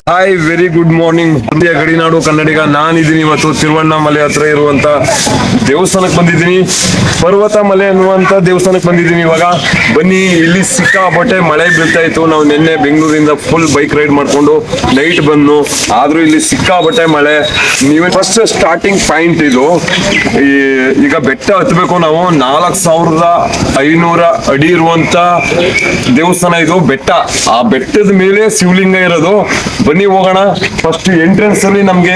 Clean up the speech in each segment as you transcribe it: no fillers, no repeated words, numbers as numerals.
Hi, very good morning. Mandya ಗಡಿನಾಡು ಕನ್ನಡಿಗ ನಾನಿದ್ದೀನಿ. ಇವತ್ತು ತಿರುವಣ್ಣಾಮಲೆ ಹತ್ರ ಇರುವಂತ ದೇವಸ್ಥಾನಕ್ಕೆ ಬಂದಿದ್ದೀನಿ. ಪರ್ವತ ಮಲೆ ಅನ್ನುವಂತ ದೇವಸ್ಥಾನಕ್ಕೆ ಬಂದಿದ್ದೀನಿ. ಇವಾಗ ಬನ್ನಿ, ಇಲ್ಲಿ ಸಿಕ್ಕಾಪಟ್ಟೆ ಮಳೆ ಬೀಳ್ತಾ ಇತ್ತು. ನಾವು ನಿನ್ನೆ ಬೆಂಗಳೂರಿಂದ ಫುಲ್ ಬೈಕ್ ರೈಡ್ ಮಾಡ್ಕೊಂಡು ನೈಟ್ ಬಂದು, ಆದ್ರೂ ಇಲ್ಲಿ ಸಿಕ್ಕಾಪಟ್ಟೆ ಮಳೆ. ನೀವೇ ಫಸ್ಟ್ ಸ್ಟಾರ್ಟಿಂಗ್ ಪಾಯಿಂಟ್ ಇದು. ಈಗ ಬೆಟ್ಟ ಹತ್ಬೇಕು ನಾವು. 4500 ಅಡಿ ಇರುವಂತ ದೇವಸ್ಥಾನ ಇದು. ಬೆಟ್ಟ, ಆ ಬೆಟ್ಟದ ಮೇಲೆ ಶಿವಲಿಂಗ ಇರೋದು. ಬನ್ನಿ ಹೋಗೋಣ. ಫಸ್ಟ್ ಎಂಟ್ರೆನ್ಸ್ ಅಲ್ಲಿ ನಮ್ಗೆ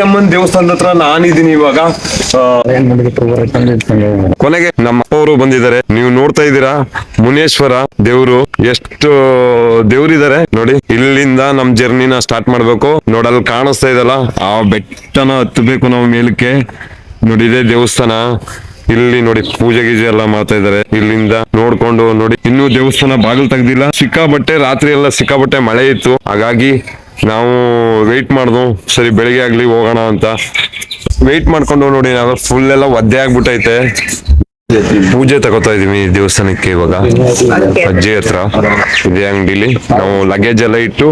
ಅಮ್ಮನ್ ದೇವಸ್ಥಾನದ ಹತ್ರ ನಾನಿದ್ದೀನಿ ಇವಾಗ. ಕೊನೆಗೆ ನಮ್ಮ ಅಪ್ಪವರು ಬಂದಿದ್ದಾರೆ. ನೀವು ನೋಡ್ತಾ ಇದ್ದೀರಾ, ಮುನೇಶ್ವರ ದೇವ್ರು. ಎಷ್ಟು ದೇವ್ರಿದ್ದಾರೆ ನೋಡಿ. ಇಲ್ಲಿಂದ ನಮ್ ಜರ್ನಿನ ಸ್ಟಾರ್ಟ್ ಮಾಡ್ಬೇಕು. ನೋಡಲ್ಲಿ ಕಾಣಿಸ್ತಾ ಇದಲ್ಲ, ಆ ಬೆಟ್ಟನ ಹತ್ತಬೇಕು ನಾವು ಮೇಲಕ್ಕೆ. ನೋಡಿ, ಇದೇ ದೇವಸ್ಥಾನ. ಇಲ್ಲಿ ನೋಡಿ, ಪೂಜೆ ಗೀಜೆ ಎಲ್ಲ ಮಾಡ್ತಾ ಇದಾರೆ. ಇಲ್ಲಿಂದ ನೋಡ್ಕೊಂಡು ನೋಡಿ, ಇನ್ನೂ ದೇವಸ್ಥಾನ ಬಾಗಿಲು ತೆಗ್ದಿಲ್ಲ. ಸಿಕ್ಕಾಬಟ್ಟೆ ರಾತ್ರಿ ಎಲ್ಲ ಸಿಕ್ಕಾಬಟ್ಟೆ ಮಳೆ ಇತ್ತು. ಹಾಗಾಗಿ ನಾವು ವೆಯ್ಟ್ ಮಾಡ್ದು, ಸರಿ ಬೆಳಿಗ್ಗೆ ಆಗ್ಲಿ ಹೋಗೋಣ ಅಂತ ವೆಯ್ಟ್ ಮಾಡ್ಕೊಂಡು. ನೋಡಿ, ನಾವು ಫುಲ್ ಎಲ್ಲ ಒದ್ದೆ ಆಗ್ಬಿಟ್ಟೈತೆ. ಪೂಜೆ ತಗೋತಾ ಇದೀವಿ ದೇವಸ್ಥಾನಕ್ಕೆ ಇವಾಗ. ಅಜ್ಜಿ ಹತ್ರ ಇದೇ ಅಂಗಡಿಲಿ ನಾವು ಲಗೇಜ್ ಎಲ್ಲ ಇಟ್ಟು,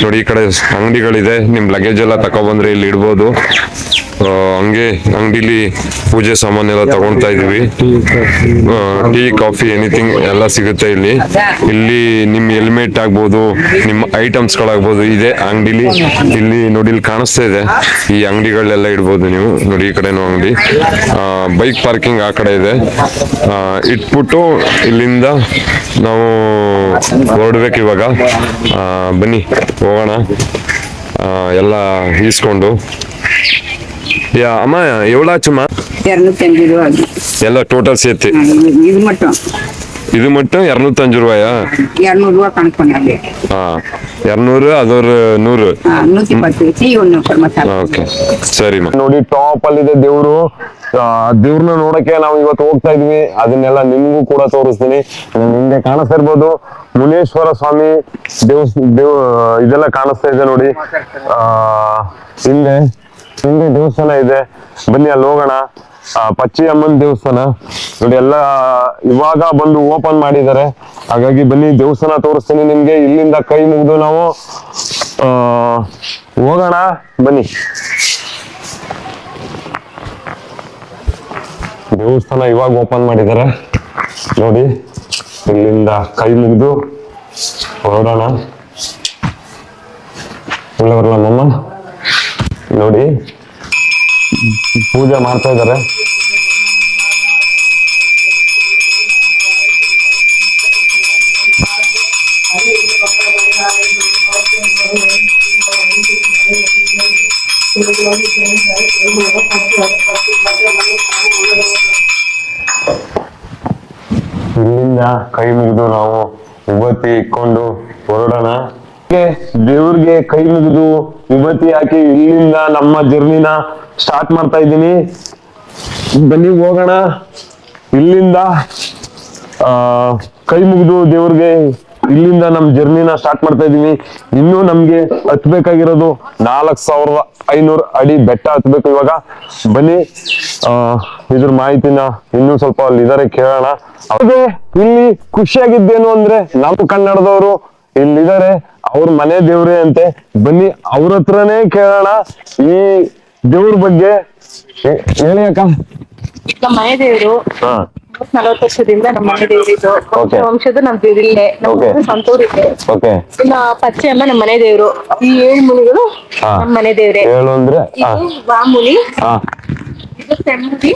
ನೋಡಿ ಈ ಕಡೆ ಅಂಗಡಿಗಳಿದೆ. ನಿಮ್ ಲಗೇಜ್ ಎಲ್ಲ ತಗೊಬಂದ್ರೆ ಇಲ್ಲಿ ಇಡ್ಬೋದು. ಹಂಗೆ ಅಂಗಡಿಲಿ ಪೂಜೆ ಸಾಮಾನೆಲ್ಲ ತಗೊಳ್ತಾ ಇದೀವಿ. ಟೀ, ಕಾಫಿ, ಎನಿಥಿಂಗ್ ಎಲ್ಲ ಸಿಗುತ್ತೆ ಇಲ್ಲಿ. ಇಲ್ಲಿ ನಿಮ್ ಹೆಲ್ಮೆಟ್ ಆಗ್ಬೋದು, ನಿಮ್ಮ ಐಟಮ್ಸ್ ಗಳಾಗ್ಬೋದು ಇದೆ ಅಂಗಡಿಲಿ. ಇಲ್ಲಿ ನೋಡಿ, ಇಲ್ಲಿ ಕಾಣಿಸ್ತಾ ಇದೆ. ಈ ಅಂಗಡಿಗಳೆಲ್ಲ ಇಡ್ಬೋದು ನೀವು. ನೋಡಿ, ಈ ಕಡೆನೂ ಅಂಗಡಿ. ಬೈಕ್ ಪಾರ್ಕಿಂಗ್ ಆ ಕಡೆ ಇದೆ. ಇಟ್ಬಿಟ್ಟು ಇಲ್ಲಿಂದ ನಾವು ಹೊರಡ್ಬೇಕು ಇವಾಗ. ಬನ್ನಿ ಹೋಗೋಣ. ಎಲ್ಲ ಈಸ್ಕೊಂಡು. அம்மா எவ்வளோ ஆச்சுமா? 205 ரூபா. எல்லாம் டோட்டல் சேர்த்து இது மட்டும் 205 ரூபாயா? 200 ரூபா கணக்கு பண்ணாங்க. 200, அது ஒரு 100. 110 ಟೀ ಒಂದು ಮಸಾಲ. ಓಕೆ, ಸರಿಮಾ. ನೋಡಿ, ಟಾಪ್ ಅಲ್ಲಿ ಇದೆ ದೇವ್ರು. ದೇವ್ರನ್ನ ನೋಡಕ್ಕೆ ನಾವು ಇವತ್ತು ಹೋಗ್ತಾ ಇದೀವಿ. ಅದನ್ನೆಲ್ಲ ನಿಮ್ಗೂ ಕೂಡ ತೋರಿಸ್ತೀನಿ. ನಿಮ್ಗೆ ಕಾಣಿಸ್ತಾ ಇರ್ಬೋದು, ಮುನೇಶ್ವರ ಸ್ವಾಮಿ ಇದೆಲ್ಲ ಕಾಣಿಸ್ತಾ ಇದೆ ನೋಡಿ. ಹಿಂದೆ ದೇವಸ್ಥಾನ ಇದೆ. ಬನ್ನಿ ಅಲ್ಲಿ ಹೋಗೋಣ. ಪಚ್ಚಿ ಅಮ್ಮನ್ ದೇವಸ್ಥಾನ ನೋಡಿ. ಎಲ್ಲ ಇವಾಗ ಬಂದು ಓಪನ್ ಮಾಡಿದ್ದಾರೆ. ಹಾಗಾಗಿ ಬನ್ನಿ, ದೇವಸ್ಥಾನ ತೋರಿಸ್ತೀನಿ ನಿಮ್ಗೆ. ಇಲ್ಲಿಂದ ಕೈ ಮುಗಿದು ನಾವು ಹೋಗೋಣ. ಬನ್ನಿ, ದೇವಸ್ಥಾನ ಇವಾಗ ಓಪನ್ ಮಾಡಿದ್ದಾರೆ ನೋಡಿ. ಇಲ್ಲಿಂದ ಕೈ ಮುಗಿದು ಹೊರಡೋಣ. ಒಳ್ಳೆ ಬರಲ್ಲ ಮಮ್ಮ. ನೋಡಿ, ಪೂಜೆ ಮಾಡ್ತಾ ಇದ್ದಾರೆ. ಇಲ್ಲಿಂದ ಕೈ ಮುಗಿದು ನಾವು ವಿಭೂತಿ ಇಟ್ಕೊಂಡು ಹೊರಡೋಣ. ದೇವ್ರಿಗೆ ಕೈ ಮುಗಿದು ವಿಭೂತಿ ಹಾಕಿ ಇಲ್ಲಿಂದ ನಮ್ಮ ಜರ್ನಿನ ಸ್ಟಾರ್ಟ್ ಮಾಡ್ತಾ ಇದ್ದೀನಿ. ಬನ್ನಿ ಹೋಗೋಣ. ಇಲ್ಲಿಂದ ಕೈ ಮುಗಿದು ದೇವ್ರಿಗೆ ಇಲ್ಲಿಂದ ನಮ್ ಜರ್ನಿನ ಸ್ಟಾರ್ಟ್ ಮಾಡ್ತಾ ಇದೀವಿ. ಇನ್ನು ನಮ್ಗೆ ಹತ್ಬೇಕಾಗಿರೋದು 4500 ಅಡಿ ಬೆಟ್ಟ ಹತ್ಬೇಕು ಇವಾಗ. ಬನ್ನಿ, ಇದ್ರ ಮಾಹಿತಿನ ಇನ್ನೂ ಸ್ವಲ್ಪ ಅಲ್ಲಿ ಇದಾರೆ ಕೇಳೋಣ. ಅವ್ರಿಗೆ ಇಲ್ಲಿ ಖುಷಿಯಾಗಿದ್ದೇನು ಅಂದ್ರೆ, ನಮ್ಮ ಕನ್ನಡದವರು ಇಲ್ಲಿದ್ದಾರೆ. ಅವ್ರ ಮನೆ ದೇವ್ರೇ ಅಂತೆ. ಬನ್ನಿ, ಅವ್ರ ಹತ್ರನೇ ಕೇಳೋಣ ಈ ದೇವ್ರ ಬಗ್ಗೆ. ಹೇಳಿ ಅಕ್ಕ. ಮನೆ ದೇವ್ರು 40 ವರ್ಷದಿಂದ ನಮ್ಮ ಮನೆ ದೇವ್ರಿದ್ದು. ವಂಶದ ನಮ್ ದೇವ್ರಿಲ್ಲೇ, ನಮ್ಮ ಸಂತೂರ್ ಇದೆ. ಇನ್ನ ಪಚ್ಚೆ ಅಮ್ಮ ನಮ್ಮ ಮನೆ ದೇವ್ರು. ಈ 7 ಮುನಿಗಳು ನಮ್ಮ ಮನೆ ದೇವ್ರೆ. 7 ಅಂದ್ರೆ ಇದು ವಾಮುನಿ, ಇದು ಸೆಮ್ಮುನಿ,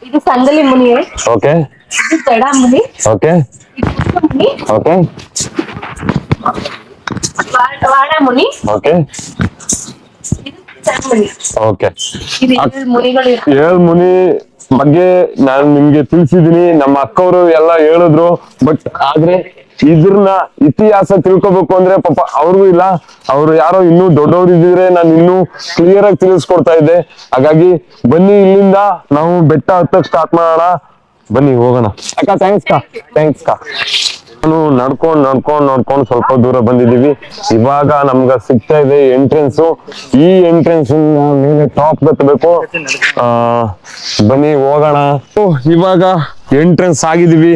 ಇದು ಸಂಗಲಿ ಮುನಿ, ಇದು ಜಡ ಮುನಿ, ಇದು ಮುನಿ, ವಾಡ ಮುನಿ, ಇದು 7 ಮುನಿ ಬಗ್ಗೆ ನಾನು ನಿಮ್ಗೆ ತಿಳಿಸಿದೀನಿ. ನಮ್ಮ ಅಕ್ಕವರು ಎಲ್ಲ ಹೇಳಿದ್ರು. ಬಟ್ ಆದ್ರೆ ಇದ್ರನ್ನ ಇತಿಹಾಸ ತಿಳ್ಕೊಬೇಕು ಅಂದ್ರೆ ಪಾಪ ಅವ್ರಿಗೂ ಇಲ್ಲ. ಅವ್ರು ಯಾರೋ ಇನ್ನೂ ದೊಡ್ಡವ್ರು ಇದ್ರೆ ನಾನು ಇನ್ನೂ ಕ್ಲಿಯರ್ ಆಗಿ ತಿಳಿಸ್ಕೊಡ್ತಾ ಇದ್ದೆ. ಹಾಗಾಗಿ ಬನ್ನಿ, ಇಲ್ಲಿಂದ ನಾವು ಬೆಟ್ಟ ಹತ್ತಕ್ ಸ್ಟಾರ್ಟ್ ಮಾಡೋಣ. ಬನ್ನಿ ಹೋಗೋಣ. ಅಕ್ಕ, ಥ್ಯಾಂಕ್ಸ್ ಕಾ. ನಾನು ನಡ್ಕೊಂಡು ಸ್ವಲ್ಪ ದೂರ ಬಂದಿದೀವಿ. ಇವಾಗ ನಮ್ಗ ಸಿಗ್ತಾ ಇದೆ ಎಂಟ್ರೆನ್ಸ್. ಈ ಎಂಟ್ರೆನ್ಸ್ ಮೇಲೆ ಟಾಪ್ ಹತ್ತಬೇಕು. ಬನ್ನಿ ಹೋಗೋಣ. ಇವಾಗ ಎಂಟ್ರೆನ್ಸ್ ಆಗಿದೀವಿ.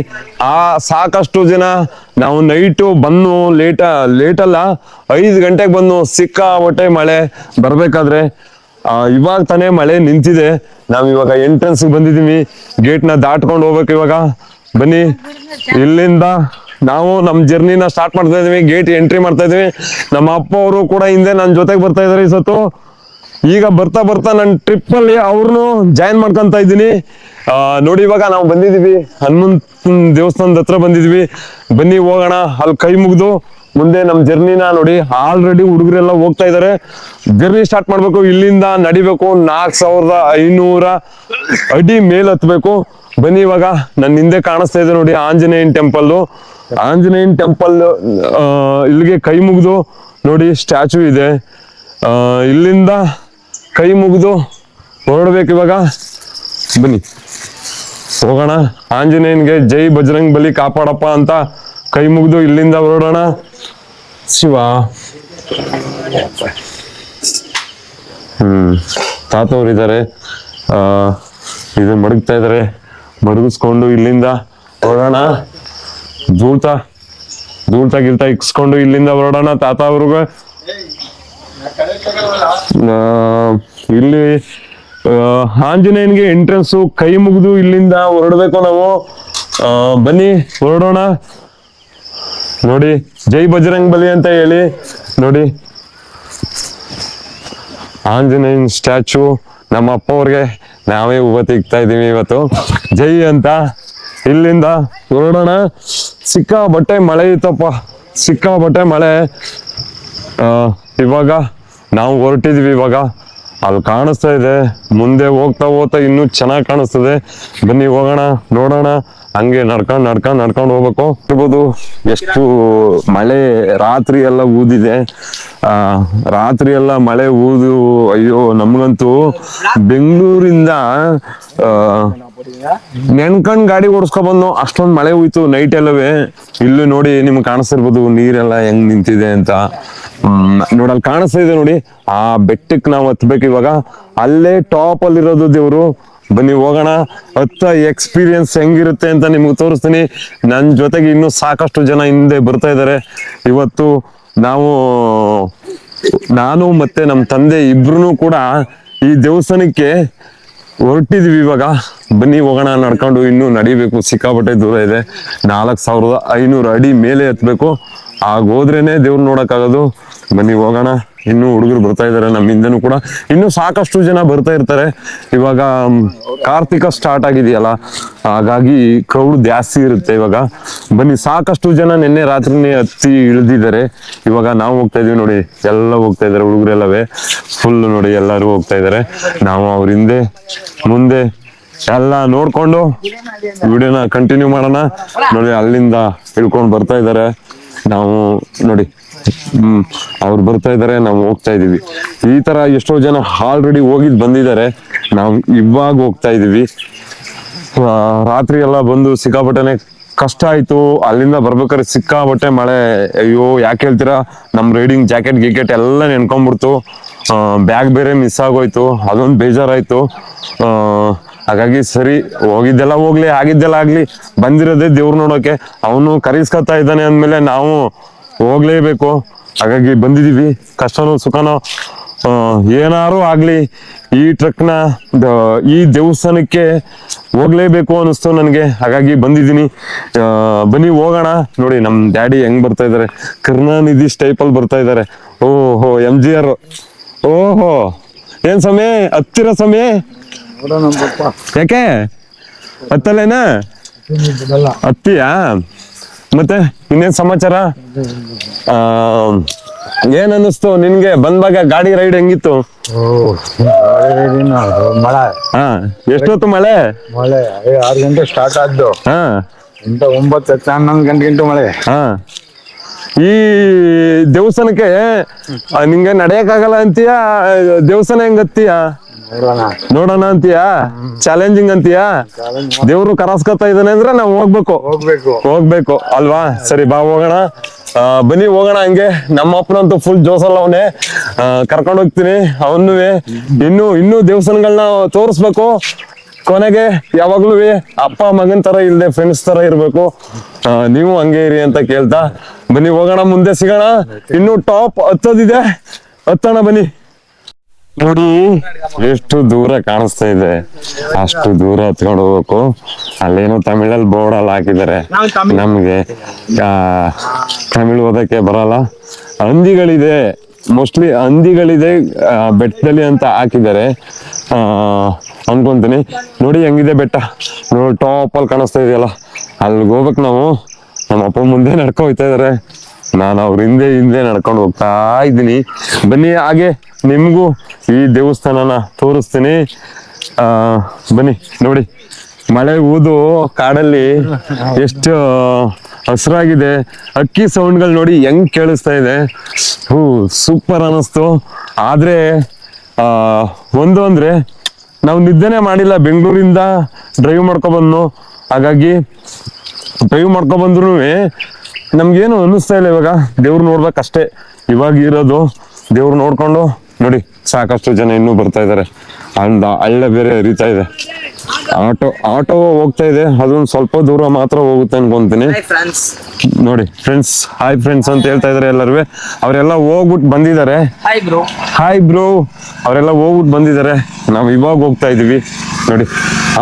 ಸಾಕಷ್ಟು ಜನ ನಾವು ನೈಟು ಬಂದು ಲೇಟ್ ಅಲ್ಲ 5 ಗಂಟೆಗೆ ಬಂದು ಸಿಕ್ಕಾಪಟ್ಟೆ ಮಳೆ ಬರ್ಬೇಕಾದ್ರೆ ಇವಾಗ ತಾನೇ ಮಳೆ ನಿಂತಿದೆ. ನಾವ್ ಇವಾಗ ಎಂಟ್ರೆನ್ಸ್ ಬಂದಿದೀವಿ, ಗೇಟ್ ನ ದಾಟ್ಕೊಂಡು ಹೋಗ್ಬೇಕು. ಇವಾಗ ಬನ್ನಿ, ಇಲ್ಲಿಂದ ನಾವು ನಮ್ ಜರ್ನಿನ ಸ್ಟಾರ್ಟ್ ಮಾಡ್ತಾ ಇದೀವಿ, ಗೇಟ್ ಎಂಟ್ರಿ ಮಾಡ್ತಾ ಇದೀವಿ. ನಮ್ಮ ಅಪ್ಪ ಅವರು ಕೂಡ ಹಿಂದೆ ನನ್ನ ಜೊತೆಗೆ ಬರ್ತಾ ಇದಾರೆ ಈ ಸತ್ತು. ಈಗ ಬರ್ತಾ ಬರ್ತಾ ನನ್ನ ಟ್ರಿಪ್ ಅಲ್ಲಿ ಅವ್ರನ್ನು ಜಾಯಿನ್ ಮಾಡ್ಕೊಂತ ಇದ್ದೀನಿ. ನೋಡಿ ಇವಾಗ ನಾವು ಬಂದಿದೀವಿ ಹನುಮಂತ ದೇವಸ್ಥಾನದ ಹತ್ರ ಬಂದಿದೀವಿ. ಬನ್ನಿ ಹೋಗೋಣ, ಅಲ್ಲಿ ಕೈ ಮುಗ್ದು ಮುಂದೆ ನಮ್ ಜರ್ನಿನ ನೋಡಿ. ಆಲ್ರೆಡಿ ಹುಡುಗರೆಲ್ಲ ಹೋಗ್ತಾ ಇದಾರೆ. ಜರ್ನಿ ಸ್ಟಾರ್ಟ್ ಮಾಡ್ಬೇಕು, ಇಲ್ಲಿಂದ ನಡಿಬೇಕು 4500 ಅಡಿ ಮೇಲ್ ಹತ್ಬೇಕು. ಬನ್ನಿ ಇವಾಗ ನನ್ನ ಹಿಂದೆ ಕಾಣಿಸ್ತಾ ಇದೆ ನೋಡಿ ಆಂಜನೇಯನ್ ಟೆಂಪಲ್. ಆಂಜನೇಯನ್ ಟೆಂಪಲ್ ಇಲ್ಲಿಗೆ ಕೈ ಮುಗ್ದು ನೋಡಿ ಸ್ಟ್ಯಾಚು ಇದೆ. ಇಲ್ಲಿಂದ ಕೈ ಮುಗಿದು ಹೊರಡ್ಬೇಕು ಇವಾಗ. ಬನ್ನಿ ಹೋಗೋಣ. ಆಂಜನೇಯನ್ಗೆ ಜೈ ಬಜರಂಗ್ ಬಲಿ ಕಾಪಾಡಪ್ಪ ಅಂತ ಕೈ ಮುಗಿದು ಇಲ್ಲಿಂದ ಹೊರಡೋಣ. ಶಿವ ತಾತವ್ರಿದ್ದಾರೆ, ಇದು ಮಡಗ್ತಾ ಇದಾರೆ. ಮಡಗಿಸ್ಕೊಂಡು ಇಲ್ಲಿಂದ ಹೊರಡೋಣ. ಧೂಳ್ತಾ ಗಿಲ್ತಾ ಇಕ್ಸ್ಕೊಂಡು ಇಲ್ಲಿಂದ ಹೊರಡೋಣ. ತಾತ ಅವ್ರಿಗೆ ಇಲ್ಲಿ ಆಂಜನೇಯನ್ಗೆ ಎಂಟ್ರೆನ್ಸ್ ಕೈ ಮುಗಿದು ಇಲ್ಲಿಂದ ಹೊರಡ್ಬೇಕು ನಾವು. ಬನ್ನಿ ಹೊರಡೋಣ. ನೋಡಿ ಜೈ ಬಜರಂಗ್ ಬಲಿ ಅಂತ ಹೇಳಿ ನೋಡಿ ಆಂಜನೇಯನ್ ಸ್ಟ್ಯಾಚು. ನಮ್ಮ ಅಪ್ಪ ಅವ್ರಿಗೆ ನಾವೇ ಹೂವ ತೆಗಿತಾ ಇದೀವಿ ಇವತ್ತು, ಜೈ ಅಂತ. ಇಲ್ಲಿಂದ ಹೊರಡೋಣ. ಸಿಕ್ಕಾಪಟ್ಟೆ ಮಳೆ ಇತ್ತಪ್ಪ, ಸಿಕ್ಕಾಪಟ್ಟೆ ಮಳೆ. ಇವಾಗ ನಾವು ಹೊರಟಿದ್ವಿ. ಇವಾಗ ಅಲ್ಲಿ ಕಾಣಿಸ್ತಾ ಇದೆ, ಮುಂದೆ ಹೋಗ್ತಾ ಇನ್ನೂ ಚೆನ್ನಾಗಿ ಕಾಣಿಸ್ತದೆ. ಬನ್ನಿ ಹೋಗೋಣ, ನೋಡೋಣ. ಹಂಗೆ ನಡ್ಕೊಂಡು ಹೋಗ್ಬೇಕು. ಇರ್ಬೋದು ಎಷ್ಟು ಮಳೆ ರಾತ್ರಿ ಎಲ್ಲ ಊದಿದೆ. ರಾತ್ರಿ ಎಲ್ಲ ಮಳೆ ಊದು ಅಯ್ಯೋ ನಮ್ಗಂತೂ ಬೆಂಗಳೂರಿಂದ ನೆನ್ಕೊಂಡ್ ಗಾಡಿ ಓಡಿಸ್ಕೊ ಬಂದು ಅಷ್ಟೊಂದ್ ಮಳೆ ಹೋಯ್ತು ನೈಟ್ ಎಲ್ಲವೇ. ಇಲ್ಲಿ ನೋಡಿ ನಿಮ್ಗೆ ಕಾಣಿಸ್ತಿರ್ಬೋದು ನೀರೆಲ್ಲ ಹೆಂಗ್ ನಿಂತಿದೆ ಅಂತ. ನೋಡಲ್ಲಿ ಕಾಣಿಸ್ತಾ ಇದೆ ನೋಡಿ, ಆ ಬೆಟ್ಟಕ್ಕೆ ನಾವು ಹತ್ಬೇಕು ಇವಾಗ. ಅಲ್ಲೇ ಟಾಪ್ ಅಲ್ಲಿರೋದು ದೇವ್ರು. ಬನ್ನಿ ಹೋಗೋಣ. ಎಕ್ಸ್ಪೀರಿಯನ್ಸ್ ಹೆಂಗಿರುತ್ತೆ ಅಂತ ನಿಮ್ಗೆ ತೋರಿಸ್ತೀನಿ. ನನ್ ಜೊತೆಗೆ ಇನ್ನೂ ಸಾಕಷ್ಟು ಜನ ಹಿಂದೆ ಬರ್ತಾ ಇದಾರೆ. ಇವತ್ತು ನಾನು ಮತ್ತೆ ನಮ್ಮ ತಂದೆ ಇಬ್ರು ಕೂಡ ಈ ದೇವಸ್ಥಾನಕ್ಕೆ ಹೊರಟಿದ್ವಿ ಇವಾಗ. ಬನ್ನಿ ಹೋಗೋಣ, ನಡ್ಕೊಂಡು ಇನ್ನೂ ನಡಿಬೇಕು, ಸಿಕ್ಕಾಪಟ್ಟೆ ದೂರ ಇದೆ. 4500 ಅಡಿ ಮೇಲೆ ಹತ್ಬೇಕು. ಹೋದ್ರೇನೆ ದೇವ್ರು ನೋಡಕ್ಕಾಗೋದು. ಬನ್ನಿ ಹೋಗೋಣ. ಇನ್ನು ಹುಡುಗರು ಬರ್ತಾ ಇದಾರೆ, ನಮ್ಮ ಹಿಂದೆನೂ ಕೂಡ ಇನ್ನು ಸಾಕಷ್ಟು ಜನ ಬರ್ತಾ ಇರ್ತಾರೆ. ಇವಾಗ ಕಾರ್ತಿಕ ಸ್ಟಾರ್ಟ್ ಆಗಿದೆಯಲ್ಲ, ಹಾಗಾಗಿ ಕ್ರೌಡ್ ಜಾಸ್ತಿ ಇರುತ್ತೆ ಇವಾಗ. ಬನ್ನಿ, ಸಾಕಷ್ಟು ಜನ ನಿನ್ನೆ ರಾತ್ರಿನೇ ಹತ್ತಿ ಇಳಿದಿದ್ದಾರೆ. ಇವಾಗ ನಾವು ಹೋಗ್ತಾ ಇದೀವಿ ನೋಡಿ, ಎಲ್ಲ ಹೋಗ್ತಾ ಇದಾರೆ ಹುಡುಗರೆಲ್ಲವೇ ಫುಲ್ ನೋಡಿ, ಎಲ್ಲರೂ ಹೋಗ್ತಾ ಇದಾರೆ. ನಾವು ಅವ್ರ ಹಿಂದೆ ಮುಂದೆ ಎಲ್ಲ ನೋಡ್ಕೊಂಡು ವಿಡಿಯೋನ ಕಂಟಿನ್ಯೂ ಮಾಡೋಣ. ನೋಡಿ ಅಲ್ಲಿಂದ ಹಿಡ್ಕೊಂಡು ಬರ್ತಾ ಇದಾರೆ. ನಾವು ನೋಡಿ ಅವ್ರು ಬರ್ತಾ ಇದಾರೆ, ನಾವು ಹೋಗ್ತಾ ಇದೀವಿ. ಈ ತರ ಎಷ್ಟೋ ಜನ ಆಲ್ರೆಡಿ ಬಂದಿದ್ದಾರೆ. ನಾವು ಇವಾಗ ಹೋಗ್ತಾ ಇದೀವಿ. ರಾತ್ರಿ ಎಲ್ಲ ಬಂದು ಸಿಕ್ಕಾಪಟ್ಟೆನೆ ಕಷ್ಟ ಆಯ್ತು. ಅಲ್ಲಿಂದ ಬರ್ಬೇಕಾದ್ರೆ ಸಿಕ್ಕಾಪಟ್ಟೆ ಮಳೆ. ಅಯ್ಯೋ ಯಾಕೆ ಹೇಳ್ತೀರಾ, ನಮ್ ರೈಡಿಂಗ್ ಜಾಕೆಟ್ ಎಲ್ಲ ನೆನ್ಕೊಂಡ್ಬಿಡ್ತು. ಬ್ಯಾಗ್ ಬೇರೆ ಮಿಸ್ ಆಗೋಯ್ತು, ಅದೊಂದು ಬೇಜಾರಾಯ್ತು. ಹಾಗಾಗಿ ಸರಿ, ಹೋಗಿದ್ದೆಲ್ಲ ಹೋಗ್ಲಿ, ಆಗಿದ್ದೆಲ್ಲ ಆಗ್ಲಿ, ಬಂದಿರೋದೇ ದೇವ್ರು ನೋಡೋಕೆ. ಅವನು ಕರೀಸ್ಕೊತಾ ಇದ್ದಾನೆ ಅಂದ್ಮೇಲೆ ನಾವು ಹೋಗ್ಲೇಬೇಕು. ಹಾಗಾಗಿ ಬಂದಿದೀವಿ. ಕಷ್ಟನೋ ಸುಖನೋ ಏನಾರು ಆಗ್ಲಿ, ಈ ಟ್ರಕ್ನ ಈ ದೇವಸ್ಥಾನಕ್ಕೆ ಹೋಗ್ಲೇಬೇಕು ಅನಿಸ್ತು ನನಗೆ. ಹಾಗಾಗಿ ಬಂದಿದ್ದೀನಿ. ಬನ್ನಿ ಹೋಗೋಣ. ನೋಡಿ ನಮ್ ಡ್ಯಾಡಿ ಹೆಂಗ್ ಬರ್ತಾ ಇದಾರೆ, ಕರುಣಾನಿಧಿ ಸ್ಟೈಪಲ್ ಬರ್ತಾ ಇದಾರೆ. ಓಹೋ MGR. ಓಹೋ ಏನ್ ಸಮಯ ಹತ್ತಿರ ಸಮಯ ಯಾಕೆ ಹತ್ತಲೇನಾ? ಹತ್ತಿಯಾ? ಮತ್ತೆ ಇನ್ನೇನ್ ಸಮಾಚಾರ? ಏನ್ ಅನ್ನಿಸ್ತು ನಿನ್ಗೆ ಬಂದಾಗ ಗಾಡಿ ರೈಡ್ ಹೆಂಗಿತ್ತು? ಮಳೆ. ಹಾ, ಎಷ್ಟೊತ್ತು ಮಳೆ? 6 ಗಂಟೆ ಸ್ಟಾರ್ಟ್ ಆದ್ದು. ಹಾ, 9, 10, 11 ಗಂಟೆಗಿಂಟು ಮಳೆ. ಹಾ. ಈ ದೇವಸ್ಥಾನಕ್ಕೆ ನಿಂಗೆ ನಡೆಯಕ್ಕಾಗಲ್ಲ ಅಂತೀಯಾ, ದೇವಸ್ಥಾನ ಹೆಂಗ್ ಹತ್ತೀಯಾ ನೋಡೋಣ ಅಂತೀಯಾ, ಚಾಲೆಂಜಿಂಗ್ ಅಂತೀಯಾ? ದೇವ್ರು ಕರಾಸ್ಕೊತಾ ಇದ್ದಾನೆ ಅಂದ್ರೆ ನಾವು ಹೋಗ್ಬೇಕು ಅಲ್ವಾ? ಸರಿ ಬಾ ಹೋಗೋಣ. ಬನ್ನಿ ಹೋಗೋಣ. ಹಂಗೆ ನಮ್ಮ ಅಪ್ಪನಂತೂ ಫುಲ್ ಜೋಸಲ್ಲ ಅವನೇ. ಕರ್ಕೊಂಡು ಹೋಗ್ತೀನಿ ಅವನು. ಇನ್ನೂ ದೇವಸ್ಥಾನಗಳನ್ನ ತೋರಿಸ್ಬೇಕು. ಕೊನೆಗೆ ಯಾವಾಗ್ಲೂ ಅಪ್ಪ ಮಗನ್ ತರ ಇಲ್ದೆ ಫ್ರೆಂಡ್ಸ್ ತರ ಇರ್ಬೇಕು. ನೀವು ಹಂಗೆ ಇರಿ ಅಂತ ಕೇಳ್ತಾ ಬನ್ನಿ ಹೋಗೋಣ, ಮುಂದೆ ಸಿಗೋಣ. ಇನ್ನು ಟಾಪ್ ಹತ್ತೋದಿದೆ, ಹತ್ತೋಣ ಬನ್ನಿ. ನೋಡಿ ಎಷ್ಟು ದೂರ ಕಾಣಿಸ್ತಾ ಇದೆ, ಅಷ್ಟು ದೂರ ಹತ್ಕೊಂಡು ಹೋಗ್ಬೇಕು. ಅಲ್ಲೇನೋ ತಮಿಳಲ್ಲಿ ಬೋರ್ಡ್ ಅಲ್ಲಿ ಹಾಕಿದ್ದಾರೆ, ನಮ್ಗೆ ತಮಿಳ್ ಓದಕ್ಕೆ ಬರಲ್ಲ. ಹಂದಿಗಳಿದೆ, ಮೋಸ್ಟ್ಲಿ ಹಂದಿಗಳಿದೆ ಬೆಟ್ಟದಲ್ಲಿ ಅಂತ ಹಾಕಿದ್ದಾರೆ ಅನ್ಕೊಂತೀನಿ. ನೋಡಿ ಹೆಂಗಿದೆ ಬೆಟ್ಟ, ನೋಡಿ ಟಾಪ್ ಅಲ್ಲಿ ಕಾಣಿಸ್ತಾ ಇದೆಯಲ್ಲ, ಅಲ್ಲಿಗೆ ಹೋಗ್ಬೇಕು ನಾವು. ನಮ್ಮ ಅಪ್ಪ ಮುಂದೆ ನಡ್ಕೊ ಹೋಗ್ತಾ ಇದಾರೆ, ನಾನು ಅವ್ರ ಹಿಂದೆ ಹಿಂದೆ ನಡ್ಕೊಂಡು ಹೋಗ್ತಾ ಇದ್ದೀನಿ. ಬನ್ನಿ, ಹಾಗೆ ನಿಮ್ಗೂ ಈ ದೇವಸ್ಥಾನನ ತೋರಿಸ್ತೀನಿ. ಬನ್ನಿ ನೋಡಿ, ಮಳೆ ಊದು ಕಾಡಲ್ಲಿ ಎಷ್ಟು ಹಸ್ರಾಗಿದೆ. ಅಕ್ಕಿ ಸೌಂಡ್ಗಳು ನೋಡಿ ಹೆಂಗ್ ಕೇಳಿಸ್ತಾ ಇದೆ. ಸೂಪರ್ ಅನ್ನಿಸ್ತು. ಆದ್ರೆ ಒಂದು ಅಂದ್ರೆ ನಾವು ನಿದ್ದೆನೆ ಮಾಡಿಲ್ಲ, ಬೆಂಗಳೂರಿಂದ ಡ್ರೈವ್ ಮಾಡ್ಕೊಬಂದು. ಹಾಗಾಗಿ ಡ್ರೈವ್ ಮಾಡ್ಕೊಬಂದ್ರು ನಮ್ಗೇನು ಅನ್ನಿಸ್ತಾ ಇಲ್ಲ. ಇವಾಗ ದೇವ್ರು ನೋಡ್ಬೇಕಷ್ಟೇ ಇವಾಗ ಇರೋದು. ದೇವ್ರು ನೋಡ್ಕೊಂಡು ನೋಡಿ, ಸಾಕಷ್ಟು ಜನ ಇನ್ನೂ ಬರ್ತಾ ಇದಾರೆ. ಹಳ್ಳ ಬೇರೆ ಹರಿತಾ ಇದೆ. ಆಟೋ ಹೋಗ್ತಾ ಇದೆ, ಅದೊಂದು ಸ್ವಲ್ಪ ದೂರ ಮಾತ್ರ ಹೋಗುತ್ತೆ ಅನ್ಕೊಂತೀನಿ. ನೋಡಿ ಫ್ರೆಂಡ್ಸ್, ಹಾಯ್ ಫ್ರೆಂಡ್ಸ್ ಅಂತ ಹೇಳ್ತಾ ಇದಾರೆ ಎಲ್ಲರೂ. ಅವರೆಲ್ಲ ಹೋಗ್ಬಿಟ್ಟು ಬಂದಿದ್ದಾರೆ. ಹಾಯ್ ಬ್ರೋ, ಅವರೆಲ್ಲ ಹೋಗ್ಬಿಟ್ಟು ಬಂದಿದ್ದಾರೆ. ನಾವು ಇವಾಗ ಹೋಗ್ತಾ ಇದೀವಿ. ನೋಡಿ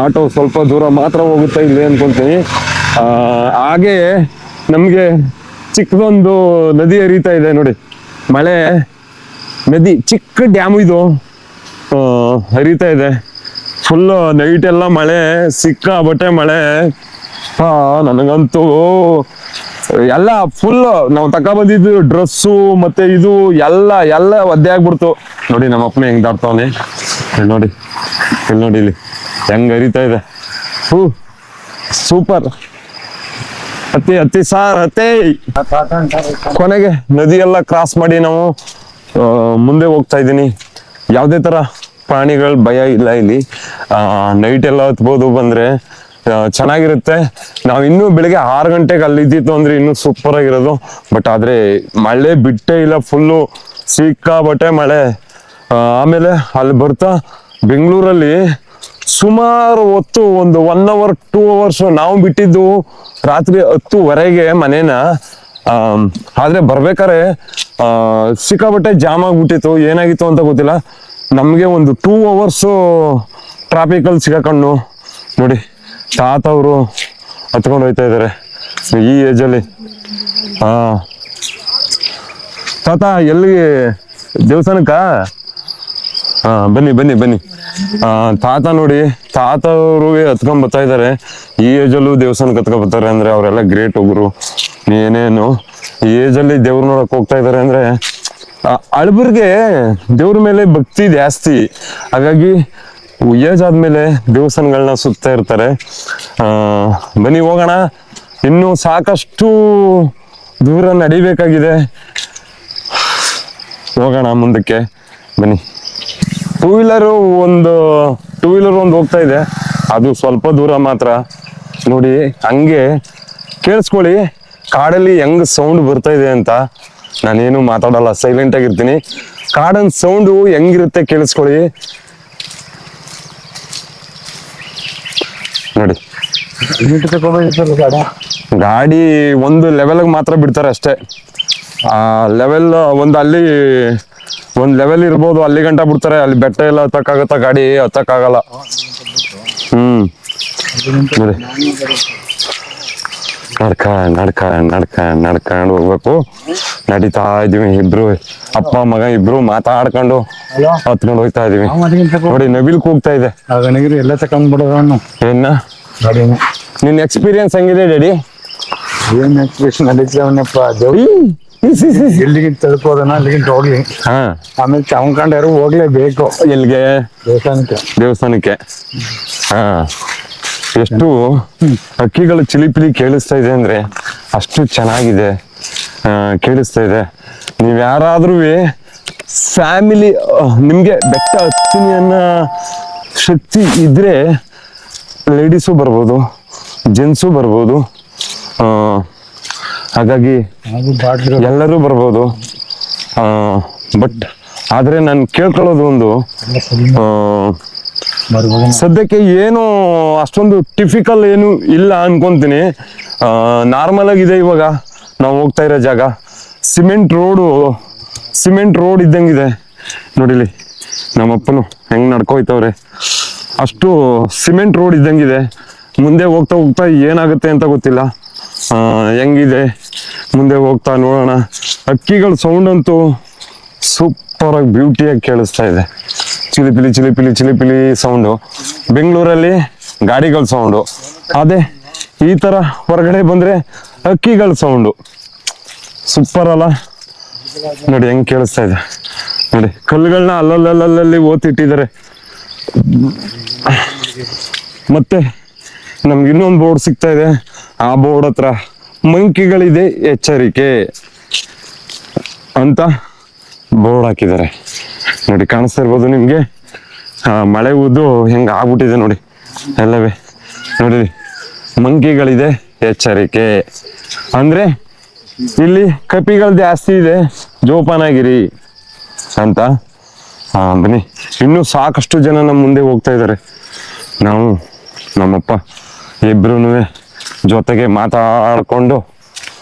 ಆಟೋ ಸ್ವಲ್ಪ ದೂರ ಮಾತ್ರ ಹೋಗುತ್ತಾ ಇಲ್ಲಿ ಅನ್ಕೊಂತೀನಿ. ಹಾಗೆ ನಮ್ಗೆ ಚಿಕ್ಕದೊಂದು ನದಿ ಹರಿತಾ ಇದೆ ನೋಡಿ, ಮಳೆ ನದಿ, ಚಿಕ್ಕ ಡ್ಯಾಮ್ ಇದು ಹರಿತಾ ಇದೆ. ಫುಲ್ ನೈಟ್ ಎಲ್ಲ ಮಳೆ, ಸಿಕ್ಕಾಬಟ್ಟೆ ಮಳೆ. ನನಗಂತೂ ಎಲ್ಲ ಫುಲ್ ನಾವು ಬಂದಿದ್ದು ಡ್ರೆಸ್ಸು ಮತ್ತೆ ಇದು ಎಲ್ಲ ಒದ್ದೆ ಆಗ್ಬಿಡ್ತು. ನೋಡಿ ನಮ್ಮ ಅಪ್ಪನ ಹೆಂಗ್ ದಾಟ್ತಾವನೆ ನೋಡಿ, ಇಲ್ಲಿ ನೋಡಿ, ಇಲ್ಲಿ ಹೆಂಗ್ ಹರಿತಾ ಇದೆ. ಸೂಪರ್. ಹತ್ತಿ ಸಾರ್ ಹತ್ತಿ. ಕೊನೆಗೆ ನದಿ ಎಲ್ಲ ಕ್ರಾಸ್ ಮಾಡಿ ನಾವು ಮುಂದೆ ಹೋಗ್ತಾ ಇದ್ದೀನಿ. ಯಾವುದೇ ತರ ಪ್ರಾಣಿಗಳ ಭಯ ಇಲ್ಲ ಇಲ್ಲಿ. ನೈಟ್ ಎಲ್ಲ ಹತ್ಬೋದು, ಬಂದ್ರೆ ಚೆನ್ನಾಗಿರುತ್ತೆ. ನಾವು ಇನ್ನೂ ಬೆಳಿಗ್ಗೆ 6 ಗಂಟೆಗೆ ಅಲ್ಲಿ ಇದ್ದಿತ್ತು ಅಂದ್ರೆ ಇನ್ನೂ ಸೂಪರ್ ಆಗಿರೋದು. ಬಟ್ ಆದ್ರೆ ಮಳೆ ಬಿಟ್ಟೇ ಇಲ್ಲ, ಫುಲ್ಲು ಸಿಕ್ಕಾಬಟ್ಟೆ ಮಳೆ. ಆಮೇಲೆ ಅಲ್ಲಿ ಬರ್ತಾ ಬೆಂಗಳೂರಲ್ಲಿ ಸುಮಾರು ಹೊತ್ತು, ಒಂದು 1 hour 2 hours ನಾವು ಬಿಟ್ಟಿದ್ದು ರಾತ್ರಿ 10:00 ಮನೇನ. ಆದ್ರೆ ಬರ್ಬೇಕಾರೆ ಸಿಕ್ಕಾಬಟ್ಟೆ ಜಾಮ್ ಆಗ್ಬಿಟ್ಟಿತ್ತು. ಏನಾಗಿತ್ತು ಅಂತ ಗೊತ್ತಿಲ್ಲ. ನಮ್ಗೆ ಒಂದು 2 hours ಟ್ರಾಫಿಕ್ ಅಲ್ಲಿ ಸಿಗಾಕೊಂಡು ನೋಡಿ, ತಾತ ಅವರು ಹತ್ಕೊಂಡು ಹೋಯ್ತಾ ಇದಾರೆ ಈ ಏಜ್ ಅಲ್ಲಿ. ತಾತ ಎಲ್ಲಿಗೆ? ದೇವಸ್ಥಾನಕ್ಕ? ಬನ್ನಿ ಬನ್ನಿ ಬನ್ನಿ. ತಾತ ನೋಡಿ, ತಾತ ಅವರು ಹತ್ಕೊಂಡ್ ಬರ್ತಾ ಇದಾರೆ. ಈ ಏಜ್ ಅಲ್ಲೂ ದೇವಸ್ಥಾನಕ್ಕೆ ಹತ್ಕೊಂಡ್ ಬರ್ತಾರೆ ಅಂದ್ರೆ ಅವರೆಲ್ಲ ಗ್ರೇಟ್ ಒಬ್ರು. ಏನೇನು ಈ ಏಜ್ ಅಲ್ಲಿ ದೇವ್ರ ನೋಡಕ್ ಹೋಗ್ತಾ ಇದಾರೆ ಅಂದ್ರೆ, ಅಳ್ಬರ್ಗೆ ದೇವ್ರ ಮೇಲೆ ಭಕ್ತಿ ಜಾಸ್ತಿ. ಹಾಗಾಗಿ ಏಜ್ ಆದ್ಮೇಲೆ ದೇವಸ್ಥಾನಗಳನ್ನ ಸುತ್ತಾ ಇರ್ತಾರೆ. ಬನ್ನಿ ಹೋಗೋಣ, ಇನ್ನು ಸಾಕಷ್ಟು ದೂರ ನಡಿಬೇಕಾಗಿದೆ. ಹೋಗೋಣ ಮುಂದಕ್ಕೆ ಬನ್ನಿ. ಟೂ ವೀಲರ್ ಒಂದು ಹೋಗ್ತಾ ಇದೆ, ಅದು ಸ್ವಲ್ಪ ದೂರ ಮಾತ್ರ. ನೋಡಿ ಹಂಗೆ ಕೇಳಿಸ್ಕೊಳ್ಳಿ, ಕಾಡಲ್ಲಿ ಹೆಂಗ್ ಸೌಂಡ್ ಬರ್ತಾ ಇದೆ ಅಂತ. ನಾನೇನು ಮಾತಾಡಲ್ಲ, ಸೈಲೆಂಟ್ ಆಗಿರ್ತೀನಿ. ಕಾಡನ್ ಸೌಂಡು ಹೆಂಗಿರುತ್ತೆ ಕೇಳಿಸ್ಕೊಳ್ಳಿ. ನೋಡಿ ಗಾಡಿ ಒಂದು ಲೆವೆಲ್ಗೆ ಮಾತ್ರ ಬಿಡ್ತಾರೆ ಅಷ್ಟೇ. ಆ ಲೆವೆಲ್ ಒಂದ್ ಲೆವೆಲ್ ಇರ್ಬೋದು, ಅಲ್ಲಿ ಗಂಟ ಬಿಡ್ತಾರೆ. ಅಲ್ಲಿ ಬೆಟ್ಟ ಎಲ್ಲ ಹತ್ತಕ್ಕಾಗತ್ತ? ಗಾಡಿ ಹತ್ತಕ್ಕಾಗಲ್ಲ. ನೋಡಿ ನಡ್ಕೊಂಡು ಹೋಗ್ಬೇಕು. ನಡೀತಾ ಇದೀವಿ, ಇಬ್ರು ಅಪ್ಪ ಮಗ ಇಬ್ರು ಮಾತಾಡ್ಕೊಂಡು ಹತ್ಕೊಂಡು ಹೋಗ್ತಾ ಇದೀವಿ. ನೋಡಿ ನವಿಲ್ ಕೂಗ್ತಾ ಇದೆ. ಎಲ್ಲ ತಕೊಂಡ್ಬಿಡೋಣ. ಏನ ನಿನ್ ಎಕ್ಸ್ಪೀರಿಯನ್ಸ್ ಹೆಂಗಿದೆ ಡ್ಯಾಡಿ? ಏನ್ ಎಕ್ಸ್ಪ್ರೆಷನ್ ನಡೀತಾವನಪ್ಪ. ಎಲ್ಲಿಗಿಂತ ತಲುಪೋದನ್ನ ಅಲ್ಲಿಗಿಂತ ಹೋಗ್ಲಿ. ಆಮೇಲೆ ತಗೊಂಡ್ಯಾರು ಹೋಗ್ಲೇಬೇಕು. ಎಲ್ಲಿಗೆ? ದೇವಸ್ಥಾನಕ್ಕೆ. ಎಷ್ಟು ಹಕ್ಕಿಗಳು ಚಿಲಿಪಿಲಿ ಕೇಳಿಸ್ತಾ ಇದೆ ಅಂದ್ರೆ ಅಷ್ಟು ಚೆನ್ನಾಗಿದೆ ಕೇಳಿಸ್ತಾ ಇದೆ. ನೀವ್ ಯಾರಾದ್ರೂ ಫ್ಯಾಮಿಲಿ, ನಿಮ್ಗೆ ಬೆಟ್ಟ ಹತ್ತೀನಿ ಅನ್ನೋ ಶಕ್ತಿ ಇದ್ರೆ ಲೇಡೀಸು ಬರ್ಬೋದು, ಜೆಂಟ್ಸು ಬರ್ಬೋದು. ಹಾಗಾಗಿ ಎಲ್ಲರೂ ಬರ್ಬೋದು. ಬಟ್ ಆದ್ರೆ ನಾನು ಕೇಳ್ಕೊಳ್ಳೋದು ಒಂದು, ಸದ್ಯಕ್ಕೆ ಏನು ಅಷ್ಟೊಂದು ಟಿಪಿಕಲ್ ಏನು ಇಲ್ಲ ಅನ್ಕೊಂತೀನಿ. ನಾರ್ಮಲ್ ಆಗಿದೆ ಇವಾಗ ನಾವು ಹೋಗ್ತಾ ಇರೋ ಜಾಗ. ಸಿಮೆಂಟ್ ರೋಡ್ ಇದ್ದಂಗಿದೆ ನೋಡಿಲಿ. ನಮ್ಮಪ್ಪನು ಹೆಂಗ್ ನಡ್ಕೋಯ್ತವ್ರೆ, ಅಷ್ಟು ಸಿಮೆಂಟ್ ರೋಡ್ ಇದ್ದಂಗಿದೆ. ಮುಂದೆ ಹೋಗ್ತಾ ಹೋಗ್ತಾ ಏನಾಗುತ್ತೆ ಅಂತ ಗೊತ್ತಿಲ್ಲ. ಹೆಂಗಿದೆ ಮುಂದೆ ಹೋಗ್ತಾ ನೋಡೋಣ. ಹಕ್ಕಿಗಳ ಸೌಂಡ್ ಅಂತೂ ಸೂಪರ್ ಆಗಿ ಬ್ಯೂಟಿಯಾಗಿ ಕೇಳಿಸ್ತಾ ಇದೆ. ಚಿಲಿಪಿಲಿ ಚಿಲಿಪಿಲಿ ಚಿಲಿಪಿಲಿ ಸೌಂಡು. ಬೆಂಗಳೂರಲ್ಲಿ ಗಾಡಿಗಳ ಸೌಂಡು, ಅದೇ ಈ ತರ ಹೊರಗಡೆ ಬಂದ್ರೆ ಹಕ್ಕಿಗಳ ಸೌಂಡು. ಸೂಪರ್ ಅಲ್ಲ ನೋಡಿ ಹೆಂಗ್ ಕೇಳಿಸ್ತಾ ಇದೆ ನೋಡಿ. ಕಲ್ಲುಗಳನ್ನ ಅಲ್ಲಲ್ಲಿ ಓತಿಟ್ಟಿದ್ದಾರೆ. ಮತ್ತೆ ನಮ್ಗೆ ಇನ್ನೊಂದು ಬೋರ್ಡ್ ಸಿಗ್ತಾ ಇದೆ. ಆ ಬೋರ್ಡ್ ಹತ್ರ ಮಂಕಿಗಳಿದೆ ಎಚ್ಚರಿಕೆ ಅಂತ ಬೋರ್ಡ್ ಹಾಕಿದ್ದಾರೆ ನೋಡಿ. ಕಾಣಿಸ್ತಾ ಇರ್ಬೋದು ನಿಮ್ಗೆ. ಮಳೆ ಊದು ಹೆಂಗ ಆಗ್ಬಿಟ್ಟಿದೆ ನೋಡಿ ಎಲ್ಲವೇ. ನೋಡಿ ಮಂಕಿಗಳಿದೆ ಎಚ್ಚರಿಕೆ ಅಂದ್ರೆ ಇಲ್ಲಿ ಕಪಿಗಳು ಜಾಸ್ತಿ ಇದೆ, ಜೋಪಾನಾಗಿರಿ ಅಂತ. ಬನ್ನಿ, ಇನ್ನೂ ಸಾಕಷ್ಟು ಜನ ನಮ್ಮ ಮುಂದೆ ಹೋಗ್ತಾ ಇದ್ದಾರೆ. ನಾವು ನಮ್ಮಪ್ಪ ಇಬ್ರು ಜೊತೆಗೆ ಮಾತಾಡ್ಕೊಂಡು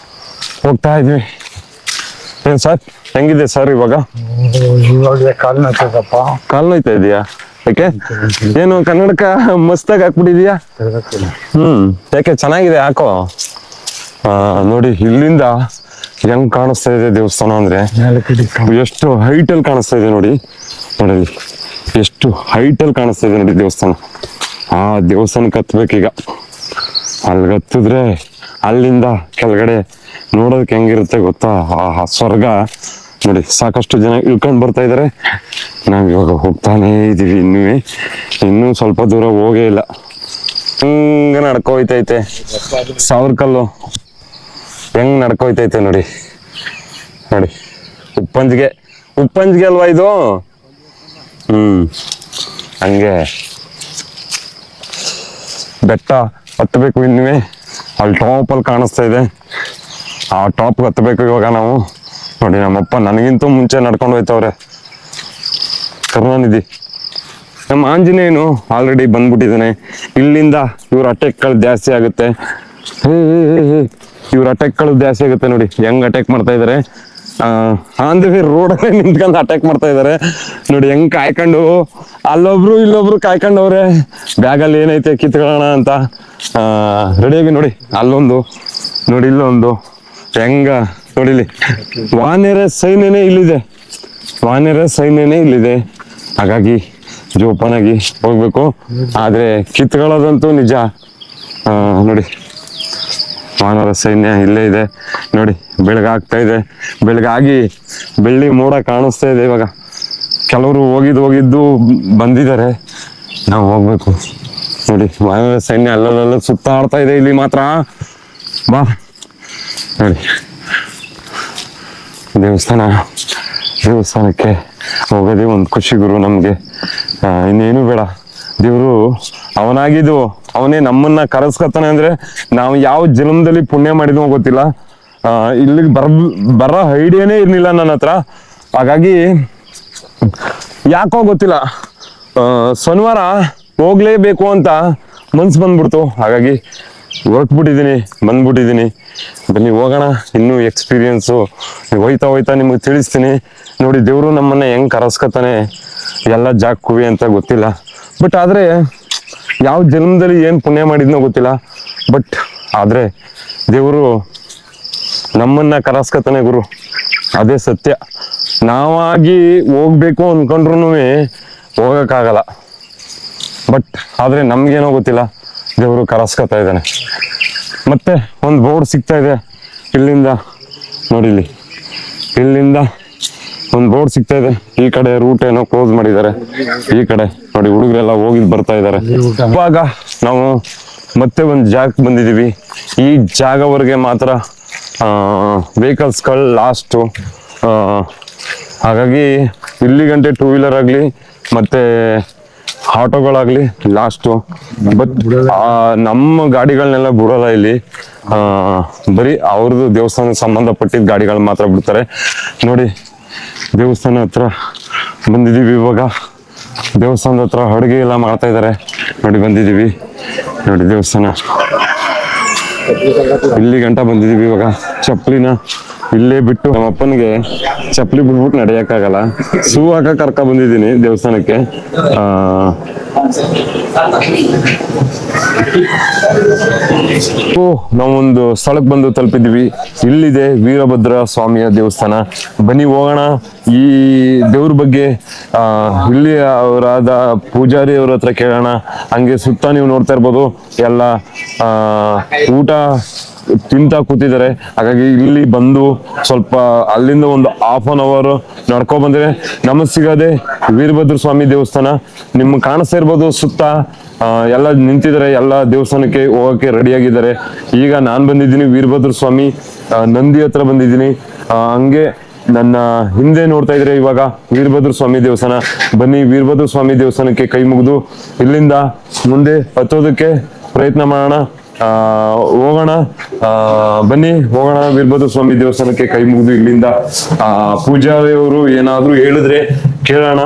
ಹೋಗ್ತಾ ಇದ್ವಿ. ಏನ್ ಸರ್ ಹೆಂಗಿದೆ ಸರ್ ಇವಾಗ? ಕಾಲು ನೋಯ್ತಾ ಇದೆಯಾ? ಯಾಕೆ ಏನು ಕನ್ನಡಕ ಮಸ್ತಾಗಿ ಹಾಕ್ಬಿಟ್ಟಿದ್ಯಾ? ಯಾಕೆ ಚೆನ್ನಾಗಿದೆ ಹಾಕೋ. ನೋಡಿ ಇಲ್ಲಿಂದ ಹೆಂಗ್ ಕಾಣಿಸ್ತಾ ಇದೆ ದೇವಸ್ಥಾನ ಅಂದ್ರೆ, ಎಷ್ಟು ಹೈಟ್ ಅಲ್ಲಿ ಕಾಣಿಸ್ತಾ ಇದೆ ನೋಡಿ. ನೋಡಿ ಎಷ್ಟು ಹೈಟ್ ಅಲ್ಲಿ ಕಾಣಿಸ್ತಾ ಇದೆ ನೋಡಿ ದೇವಸ್ಥಾನ. ಆ ದೇವಸ್ಥಾನಕ್ಕೆ ಹತ್ಬೇಕೀಗ. ಅಲ್ಲಿಗೆ ಹತ್ತಿದ್ರೆ ಅಲ್ಲಿಂದ ಕೆಳಗಡೆ ನೋಡೋದಕ್ಕೆ ಹೆಂಗಿರುತ್ತೆ ಗೊತ್ತಾ? ಆ ಸ್ವರ್ಗ ನೋಡಿ. ಸಾಕಷ್ಟು ಜನ ಇಳ್ಕೊಂಡ್ ಬರ್ತಾ ಇದಾರೆ. ನಾವ್ ಇವಾಗ ಹೋಗ್ತಾನೇ ಇದೀವಿ. ಇನ್ನೂ ಸ್ವಲ್ಪ ದೂರ ಹೋಗೇ ಇಲ್ಲ. ಹಿಂಗ ನಡ್ಕೋಯ್ತೈತೆ. ಸಾವಿರ ಹೆಂಗ್ ನಡ್ಕೋಯ್ತೈತೆ ನೋಡಿ. ನೋಡಿ ಉಪ್ಪಂಜಿಗೆ ಅಲ್ವಾ ಇದು? ಹಂಗೆ ಬೆಟ್ಟ ಹತ್ತಬೇಕು ಇನ್ನುವೆ. ಅಲ್ಲಿ ಟಾಪಲ್ಲಿ ಕಾಣಿಸ್ತಾ ಇದೆ. ಆ ಟಾಪ್ ಹತ್ತಬೇಕು ಇವಾಗ ನಾವು. ನೋಡಿ ನಮ್ಮಪ್ಪ ನನಗಿಂತೂ ಮುಂಚೆ ನಡ್ಕೊಂಡು ಹೋಯ್ತವ್ರೆ. ಕರುಣಾನಿಧಿ ನಮ್ಮ ಆಂಜನೇಯನು ಆಲ್ರೆಡಿ ಬಂದ್ಬಿಟ್ಟಿದ್ದಾನೆ. ಇಲ್ಲಿಂದ ಇವ್ರ ಅಟ್ಯಾಕ್ಗಳು ಜಾಸ್ತಿ ಆಗುತ್ತೆ. ಇವ್ರ ಅಟ್ಯಾಕ್ಗಳು ಜಾಸ್ತಿ ಆಗುತ್ತೆ ನೋಡಿ ಹೆಂಗ್ ಅಟ್ಯಾಕ್ ಮಾಡ್ತಾ ಇದಾರೆ. ಅಂದ್ರೆ ರೋಡಲ್ಲೇ ನಿಂತ್ಕೊಂಡು ಅಟ್ಯಾಕ್ ಮಾಡ್ತಾ ಇದಾರೆ ನೋಡಿ. ಹೆಂಗ್ ಕಾಯ್ಕೊಂಡು ಅಲ್ಲೊಬ್ರು ಇಲ್ಲೊಬ್ರು ಕಾಯ್ಕೊಂಡವ್ರೆ. ಬ್ಯಾಗಲ್ಲಿ ಏನೈತೆ ಕಿತ್ಕೊಳ್ಳೋಣ ಅಂತ ರೆಡಿಯಾಗಿ ನೋಡಿ. ಅಲ್ಲೊಂದು ನೋಡಿ, ಇಲ್ಲೊಂದು ಹೆಂಗ ನೋಡಿಲಿ. ವಾನರ ಸೈನ್ಯನೇ ಇಲ್ಲಿದೆ. ಹಾಗಾಗಿ ಜೋಪಾನಾಗಿ ಹೋಗ್ಬೇಕು. ಆದ್ರೆ ಕಿತ್ಕೊಳ್ಳೋದಂತೂ ನಿಜ. ನೋಡಿ ವಾನರ ಸೈನ್ಯ ಇಲ್ಲೇ ಇದೆ ನೋಡಿ. ಬೆಳಗಾಗ್ತಾ ಇದೆ. ಬೆಳಗಾಗಿ ಬೆಳ್ಳಿ ಮೋಡ ಕಾಣಿಸ್ತಾ ಇದೆ ಇವಾಗ. ಕೆಲವರು ಹೋಗಿದ್ದು ಬಂದಿದ್ದಾರೆ. ನಾವು ಹೋಗ್ಬೇಕು ನೋಡಿ. ವಾನರ ಸೈನ್ಯ ಅಲ್ಲಲ್ಲ ಸುತ್ತಾಡ್ತಾ ಇದೆ ಇಲ್ಲಿ ಮಾತ್ರ. ಬಾ ನೋಡಿ ದೇವಸ್ಥಾನಕ್ಕೆ ಹೋಗೋದೇ ಒಂದು ಖುಷಿ ಗುರು ನಮ್ಗೆ. ಇನ್ನೇನು ಬೇಡ. ದೇವ್ರು ಅವನೇ ನಮ್ಮನ್ನ ಕರೆಸ್ಕೊತಾನೆ ಅಂದ್ರೆ ನಾವು ಯಾವ ಜನ್ಮದಲ್ಲಿ ಪುಣ್ಯ ಮಾಡಿದ್ನೋ ಗೊತ್ತಿಲ್ಲ. ಇಲ್ಲಿಗೆ ಬರೋ ಐಡಿಯಾನೇ ಇರ್ಲಿಲ್ಲ ನನ್ನ ಹತ್ರ. ಹಾಗಾಗಿ ಯಾಕೋ ಗೊತ್ತಿಲ್ಲ, ಶನಿವಾರ ಹೋಗ್ಲೇಬೇಕು ಅಂತ ಮನ್ಸು ಬಂದ್ಬಿಡ್ತು. ಹಾಗಾಗಿ ಬಂದ್ಬಿಟ್ಟಿದ್ದೀನಿ. ಬನ್ನಿ ಹೋಗೋಣ. ಇನ್ನೂ ಎಕ್ಸ್ಪೀರಿಯನ್ಸು ಹೋಯ್ತಾ ನಿಮಗೆ ತಿಳಿಸ್ತೀನಿ ನೋಡಿ. ದೇವರು ನಮ್ಮನ್ನ ಹೆಂಗ್ ಕರೆಸ್ಕೊತಾನೆ ಎಲ್ಲ ಜಾಗಕ್ಕುವೆ ಅಂತ ಗೊತ್ತಿಲ್ಲ. ಬಟ್ ಆದ್ರೆ ಯಾವ ಜನ್ಮದಲ್ಲಿ ಏನ್ ಪುಣ್ಯ ಮಾಡಿದ್ನೋ ಗೊತ್ತಿಲ್ಲ. ಬಟ್ ಆದ್ರೆ ದೇವರು ನಮ್ಮನ್ನ ಕರೆಸ್ಕೊತಾನೆ ಗುರು, ಅದೇ ಸತ್ಯ. ನಾವಾಗಿ ಹೋಗ್ಬೇಕು ಅನ್ಕೊಂಡ್ರು ಹೋಗಕ್ಕಾಗಲ್ಲ. ಬಟ್ ಆದ್ರೆ ನಮ್ಗೇನೋ ಗೊತ್ತಿಲ್ಲ, ದೇವರು ಕರೆಸ್ಕೊತಾ ಇದ್ದಾನೆ. ಮತ್ತೆ ಒಂದು ಬೋರ್ಡ್ ಸಿಗ್ತಾ ಇದೆ ಇಲ್ಲಿಂದ ನೋಡಿ. ಇಲ್ಲಿಂದ ಒಂದು ಬೋರ್ಡ್ ಸಿಗ್ತಾ ಇದೆ. ಈ ಕಡೆ ರೂಟ್ ಏನೋ ಕ್ಲೋಸ್ ಮಾಡಿದ್ದಾರೆ. ಈ ಕಡೆ ನೋಡಿ ಹುಡುಗರೆಲ್ಲ ಹೋಗಿದ್ ಬರ್ತಾ ಇದ್ದಾರೆ. ಇವಾಗ ನಾವು ಮತ್ತೆ ಒಂದು ಜಾಗಕ್ಕೆ ಬಂದಿದೀವಿ. ಈ ಜಾಗವರೆಗೆ ಮಾತ್ರ ವೆಹಿಕಲ್ಸ್ಗಳು ಲಾಸ್ಟು. ಹಾಗಾಗಿ ಇಲ್ಲಿ ಗಂಟೆ ಟೂ ವೀಲರ್ ಆಗಲಿ ಮತ್ತೆ ಆಟೋಗಳಾಗ್ಲಿ ಲಾಸ್ಟು. ಬಟ್ ನಮ್ಮ ಗಾಡಿಗಳನ್ನೆಲ್ಲ ಬಿಡೋಲ್ಲ ಇಲ್ಲಿ. ಬರೀ ಅವ್ರದ್ದು ದೇವಸ್ಥಾನಕ್ಕೆ ಸಂಬಂಧಪಟ್ಟಿದ್ದ ಗಾಡಿಗಳು ಮಾತ್ರ ಬಿಡ್ತಾರೆ ನೋಡಿ. ದೇವಸ್ಥಾನ ಹತ್ರ ಬಂದಿದ್ದೀವಿ ಇವಾಗ. ದೇವಸ್ಥಾನದ ಹತ್ರ ಅಡುಗೆ ಎಲ್ಲ ಮಾಡ್ತಾ ಇದ್ದಾರೆ ನೋಡಿ. ಬಂದಿದ್ದೀವಿ ನೋಡಿ ದೇವಸ್ಥಾನ ಇಲ್ಲಿ ಗಂಟ ಬಂದಿದ್ದೀವಿ. ಇವಾಗ ಚಪ್ಪಲಿನ ಇಲ್ಲೇ ಬಿಟ್ಟು ನಮ್ಮ ಅಪ್ಪನಿಗೆ ಚಪ್ಪಲಿ ಬಿಟ್ಬಿಟ್ಟು ನಡೆಯಕ್ಕಾಗಲ್ಲ, ಶೂ ಹಾಕ ಕರ್ಕ ಬಂದಿದ್ದೀನಿ ದೇವಸ್ಥಾನಕ್ಕೆ. ನಾವೊಂದು ಸ್ಥಳಕ್ಕೆ ಬಂದು ತಲುಪಿದ್ವಿ. ಇಲ್ಲಿದೆ ವೀರಭದ್ರ ಸ್ವಾಮಿಯ ದೇವಸ್ಥಾನ. ಬನ್ನಿ ಹೋಗೋಣ. ಈ ದೇವ್ರ ಬಗ್ಗೆ ಇಲ್ಲಿ ಅವರಾದ ಪೂಜಾರಿ ಅವ್ರ ಹತ್ರ ಕೇಳೋಣ. ಹಂಗೆ ಸುತ್ತ ನೀವು ನೋಡ್ತಾ ಇರ್ಬೋದು ಎಲ್ಲ ಊಟ ತಿಂತ ಕೂತಿದ್ದಾರೆ. ಹಾಗಾಗಿ ಇಲ್ಲಿ ಬಂದು ಸ್ವಲ್ಪ ಅಲ್ಲಿಂದ ಒಂದು 1/2 ನಡ್ಕೊ ಬಂದ್ರೆ ನಮಗ್ ಸಿಗೋದೆ ವೀರಭದ್ರ ಸ್ವಾಮಿ ದೇವಸ್ಥಾನ. ನಿಮ್ಗೆ ಕಾಣಿಸ್ತಾ ಇರ್ಬೋದು ಸುತ್ತ ಎಲ್ಲ ನಿಂತಿದ್ದಾರೆ, ಎಲ್ಲ ದೇವಸ್ಥಾನಕ್ಕೆ ಹೋಗಕ್ಕೆ ರೆಡಿ ಆಗಿದ್ದಾರೆ. ಈಗ ನಾನ್ ಬಂದಿದ್ದೀನಿ ವೀರಭದ್ರ ಸ್ವಾಮಿ ನಂದಿ ಹತ್ರ ಬಂದಿದ್ದೀನಿ. ಹಂಗೆ ನನ್ನ ಹಿಂದೆ ನೋಡ್ತಾ ಇದ್ರೆ ಇವಾಗ ವೀರಭದ್ರ ಸ್ವಾಮಿ ದೇವಸ್ಥಾನ. ಬನ್ನಿ ವೀರಭದ್ರ ಸ್ವಾಮಿ ದೇವಸ್ಥಾನಕ್ಕೆ ಕೈ ಮುಗಿದು ಇಲ್ಲಿಂದ ಮುಂದೆ ಹತ್ತೋದಕ್ಕೆ ಪ್ರಯತ್ನ ಮಾಡೋಣ. ಹೋಗೋಣ, ಬನ್ನಿ ಹೋಗೋಣ ವೀರಭದ್ರ ಸ್ವಾಮಿ ದೇವಸ್ಥಾನಕ್ಕೆ ಕೈ ಮುಗಿದು ಇಲ್ಲಿಂದ ಪೂಜಾರಿಯವರು ಏನಾದ್ರು ಹೇಳಿದ್ರೆ ಕೇಳೋಣ.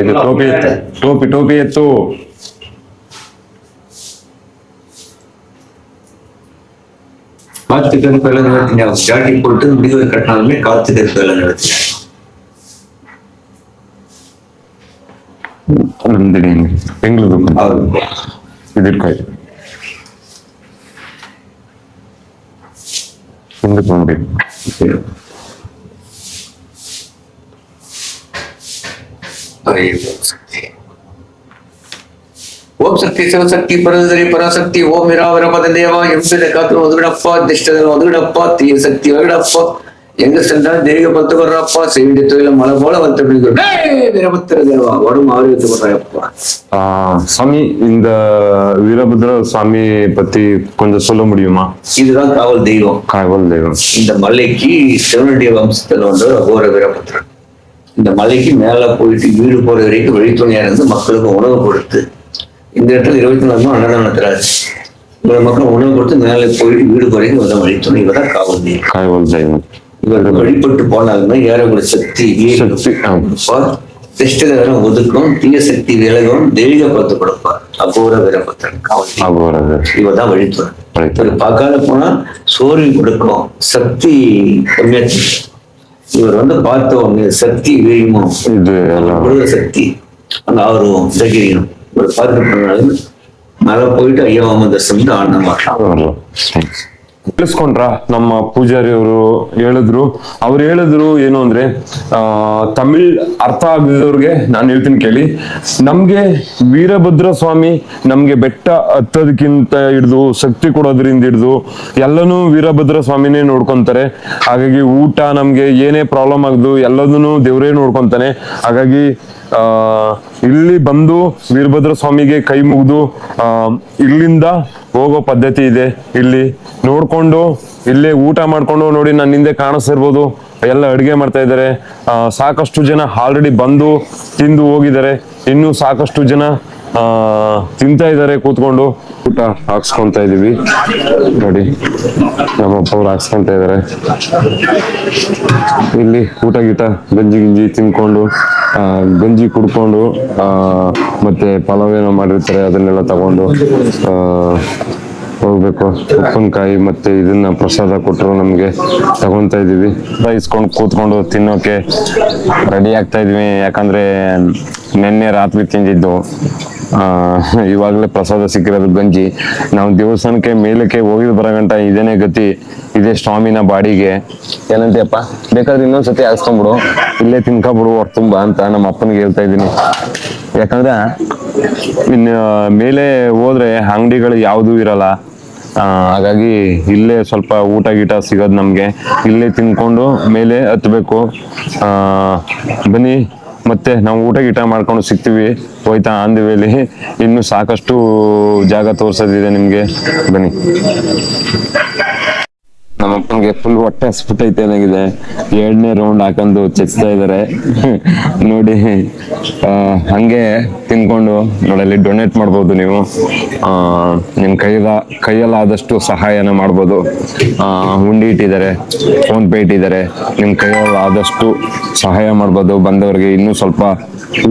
ಇದು ಟೋಪಿ ಎತ್ತು. கார்த்திகை கருப்பெல்லாம் நடத்தினா ஸ்டார்டிங் போட்டு முடிவு கட்டினாலுமே கார்த்திகை கருப்பெல்லாம் நடத்தினா ನಂದಿನಿ ಬೆಂಗಳೂರು ಇದಿರ್ಕಾಯ್ತು ಹಿಂದಕ್ಕೆ ನೋಡಿ. ಓಂ ಶಕ್ತಿ ಶಿವಶಕ್ತಿ ಪರದರಿ ಪರಾಶಕ್ತಿ ಓಂ ನಿರಾವರ ಪದದೇವ ಎಂಪಿದ ಕಾತು ಒದಗಡಪ್ಪ ದಿಷ್ಟದ ಒದಗಡಪ್ಪ ತೀಯ ಶಕ್ತಿ ಒದಗಡಪ್ಪ எங்க சென்றாலும் தெய்வ பத்து வர்றப்பா செய்தி தொழில மழை போல வந்து வீரபத்திர தேவா உடம்பு ஆரோக்கியத்தை வர்றப்பா. சாமி, இந்த வீரபத்ர சுவாமி பத்தி கொஞ்சம் சொல்ல முடியுமா? இதுதான் காவல் தெய்வம். காவல் தெய்வம். இந்த மலைக்கு சிவனுடைய வம்சத்துல வந்து அகோர வீரபத்ரன். இந்த மலைக்கு மேல போயிட்டு வீடு போற வரைக்கும் வழித்துணையா இருந்து மக்களுக்கு உணவு கொடுத்து இந்த இடத்துல 24 மணி அன்னதானம் நடத்துறாரு. இவ்வளவு மக்கள் உணவு கொடுத்து மேலே போயிட்டு வீடு வரைக்கும் வந்த வழித்துணை இவதான் காவல் தெய்வம். காவல் தெய்வம். இவர்கள் வழிபட்டு போனாலுமே ஏறக்கூடிய சக்தி திஷ்டகரம் ஒதுக்கும், தீய சக்தி விலகும், தெய்வீக பத்து கொடுப்பார். அகோர வீரபத்ரன் காவல் இவதான் வழித்துறை. இவர் பார்க்காத போனா சோர்வி கொடுக்கும், சக்தி கம்மியாச்சு. இவர் வந்து பார்த்தோம் சக்தி வீழுமோ சக்தி அந்த ஆர்வம் தகிரியும் இவர் பார்த்து போனாலும் மேல போயிட்டு ஐயாவாம தரிசனம் ஆடின மாட்டான். ತಿಳಿಸ್ಕೊಂಡ್ರ ನಮ್ಮ ಪೂಜಾರಿ ಅವರು ಹೇಳಿದ್ರು ಏನು ಅಂದ್ರೆ ತಮಿಳ್ ಅರ್ಥ ಆಗದವ್ರಿಗೆ ನಾನು ಹೇಳ್ತೀನಿ ಕೇಳಿ. ನಮ್ಗೆ ವೀರಭದ್ರ ಸ್ವಾಮಿ ನಮ್ಗೆ ಬೆಟ್ಟ ಹತ್ತೋದಕ್ಕಿಂತ ಹಿಡಿದು ಶಕ್ತಿ ಕೊಡೋದ್ರಿಂದ ಹಿಡಿದು ಎಲ್ಲನೂ ವೀರಭದ್ರ ಸ್ವಾಮಿನೇ ನೋಡ್ಕೊಂತಾರೆ. ಹಾಗಾಗಿ ಊಟ ನಮ್ಗೆ ಏನೇ ಪ್ರಾಬ್ಲಮ್ ಆಗದು ಎಲ್ಲದನ್ನು ದೇವರೇ ನೋಡ್ಕೊಂತಾನೆ. ಹಾಗಾಗಿ ಇಲ್ಲಿ ಬಂದು ವೀರಭದ್ರ ಸ್ವಾಮಿಗೆ ಕೈ ಮುಗಿದು ಇಲ್ಲಿಂದ ಹೋಗೋ ಪದ್ಧತಿ ಇದೆ. ಇಲ್ಲಿ ನೋಡ್ಕೊಂಡು ಇಲ್ಲೇ ಊಟ ಮಾಡ್ಕೊಂಡು ನೋಡಿ ನನ್ನ ಹಿಂದೆ ಕಾಣಿಸ್ತಿರ್ಬೋದು ಎಲ್ಲ ಅಡುಗೆ ಮಾಡ್ತಾ ಇದ್ದಾರೆ. ಸಾಕಷ್ಟು ಜನ ಆಲ್ರೆಡಿ ಬಂದು ತಿಂದು ಹೋಗಿದ್ದಾರೆ. ಇನ್ನು ಸಾಕಷ್ಟು ಜನ ತಿಂತಾ ಇದ್ದಾರೆ ಕೂತ್ಕೊಂಡು. ಊಟ ಹಾಕ್ಸ್ಕೊಂತ ಇದೀವಿ ನೋಡಿ, ನಮ್ಮಪ್ಪ ಅವ್ರು ಹಾಕ್ಸ್ಕೊಂತ ಇದಾರೆ. ಇಲ್ಲಿ ಊಟ ಗೀಟ ಗಂಜಿ ತಿನ್ಕೊಂಡು ಗಂಜಿ ಕುಡ್ಕೊಂಡು ಮತ್ತೆ ಪಲಾವ್ ಏನೋ ಮಾಡಿರ್ತಾರೆ ಅದನ್ನೆಲ್ಲ ತಗೊಂಡು ಹೋಗ್ಬೇಕು. ಉಪ್ಪಿನಕಾಯಿ ಮತ್ತೆ ಇದನ್ನ ಪ್ರಸಾದ ಕೊಟ್ಟರು ನಮ್ಗೆ ತಗೊಂತ ಇದೀವಿ. ಇಸ್ಕೊಂಡು ಕೂತ್ಕೊಂಡು ತಿನ್ನೋಕೆ ರೆಡಿ ಆಗ್ತಾ ಇದೀವಿ. ಯಾಕಂದ್ರೆ ನಿನ್ನೆ ರಾತ್ರಿ ತಿಂದಿದ್ದು, ಇವಾಗಲೇ ಪ್ರಸಾದ ಸಿಕ್ಕಿರೋದು ಗಂಜಿ. ನಾವು ದೇವಸ್ಥಾನಕ್ಕೆ ಮೇಲಕ್ಕೆ ಹೋಗಿದ್ ಬರಗಂಟ ಇದೇನೆ ಗತಿ. ಇದೇ ಸ್ವಾಮಿನ ಬಾಡಿಗೆ. ಏನಂತೆಯಪ್ಪ, ಬೇಕಾದ್ರೆ ಇನ್ನೊಂದ್ಸತಿ ಹಾಕ್ಸ್ಕೊಂಡ್ಬಿಡು, ಇಲ್ಲೇ ತಿನ್ಕೊಬಿಡು ಹೊರ ತುಂಬ ಅಂತ ನಮ್ಮ ಅಪ್ಪನಿಗೆ ಹೇಳ್ತಾ ಇದ್ದೀನಿ. ಯಾಕಂದ್ರೆ ಇನ್ನು ಮೇಲೆ ಹೋದ್ರೆ ಅಂಗಡಿಗಳು ಯಾವುದೂ ಇರಲ್ಲ. ಹಾಗಾಗಿ ಇಲ್ಲೇ ಸ್ವಲ್ಪ ಊಟ ಗೀಟ ಸಿಗೋದು ನಮ್ಗೆ. ಇಲ್ಲೇ ತಿನ್ಕೊಂಡು ಮೇಲೆ ಹತ್ಬೇಕು. ಬನ್ನಿ ಮತ್ತೆ ನಾವು ಊಟ ಗೀಟ ಮಾಡ್ಕೊಂಡು ಸಿಗ್ತೀವಿ ಹೋಯ್ತಾ ಆನ್ ದಿ ವೇಲಿ. ಇನ್ನು ಸಾಕಷ್ಟು ಜಾಗ ತೋರ್ಸೋದಿದೆ ನಿಮ್ಗೆ, ಬನ್ನಿ. ನಮ್ಮ ಅಪ್ಪನಿಗೆ ಫುಲ್ ಹೊಟ್ಟೆ ಹಸ್ಬಿಟ್ಟೈತೆ ಏನಾಗಿದೆ, 2ನೇ ರೌಂಡ್ ಹಾಕೊಂಡು ಚೆಚ್ತಾ ಇದಾರೆ ನೋಡಿ. ಹಂಗೆ ತಿನ್ಕೊಂಡು ನೋಡಲ್ಲಿ ಡೊನೇಟ್ ಮಾಡ್ಬೋದು ನೀವು. ನಿಮ್ ಕೈಯಲ್ಲಾದಷ್ಟು ಸಹಾಯನ ಮಾಡ್ಬೋದು. ಹುಂಡಿ ಇಟ್ಟಿದ್ದಾರೆ, ಫೋನ್ ಪೇ ಇಟ್ಟಿದ್ದಾರೆ, ನಿಮ್ ಕೈಯಲ್ಲಾದಷ್ಟು ಸಹಾಯ ಮಾಡ್ಬೋದು. ಬಂದವ್ರಿಗೆ ಇನ್ನೂ ಸ್ವಲ್ಪ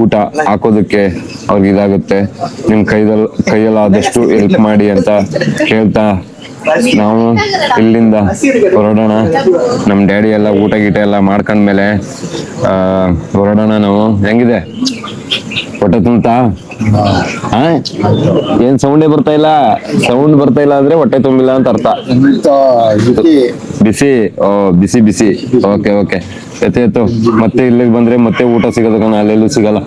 ಊಟ ಹಾಕೋದಕ್ಕೆ ಅವ್ರಿಗೆ ಇದಾಗುತ್ತೆ. ನಿಮ್ ಕೈಯಲ್ಲಾದಷ್ಟು ಹೆಲ್ಪ್ ಮಾಡಿ ಅಂತ ಹೇಳ್ತಾ ನಾವು ಇಲ್ಲಿಂದ ಹೊರಡೋಣ. ನಮ್ ಡ್ಯಾಡಿ ಎಲ್ಲ ಊಟ ಗೀಟ ಎಲ್ಲ ಮಾಡ್ಕೊಂಡ್ಮೇಲೆ ಹೊರಡೋಣ ನಾವು. ಹೆಂಗಿದೆ ಹೊಟ್ಟೆ ತುಂಬ್ತಾ? ಏನ್ ಸೌಂಡೇ ಬರ್ತಾ ಇಲ್ಲ? ಸೌಂಡ್ ಬರ್ತಾ ಇಲ್ಲ ಅಂದ್ರೆ ಹೊಟ್ಟೆ ತುಂಬಿಲ್ಲ ಅಂತ ಅರ್ಥ. ಬಿಸಿ? ಓ ಬಿಸಿ ಬಿಸಿ. ಓಕೆ ಓಕೆ, ಎತ್ತು ಮತ್ತೆ ಇಲ್ಲಿಗೆ ಬಂದ್ರೆ ಮತ್ತೆ ಊಟ ಸಿಗೋದಕ್ಕ ಅಲ್ಲೆಲ್ಲೂ ಸಿಗಲ್ಲ.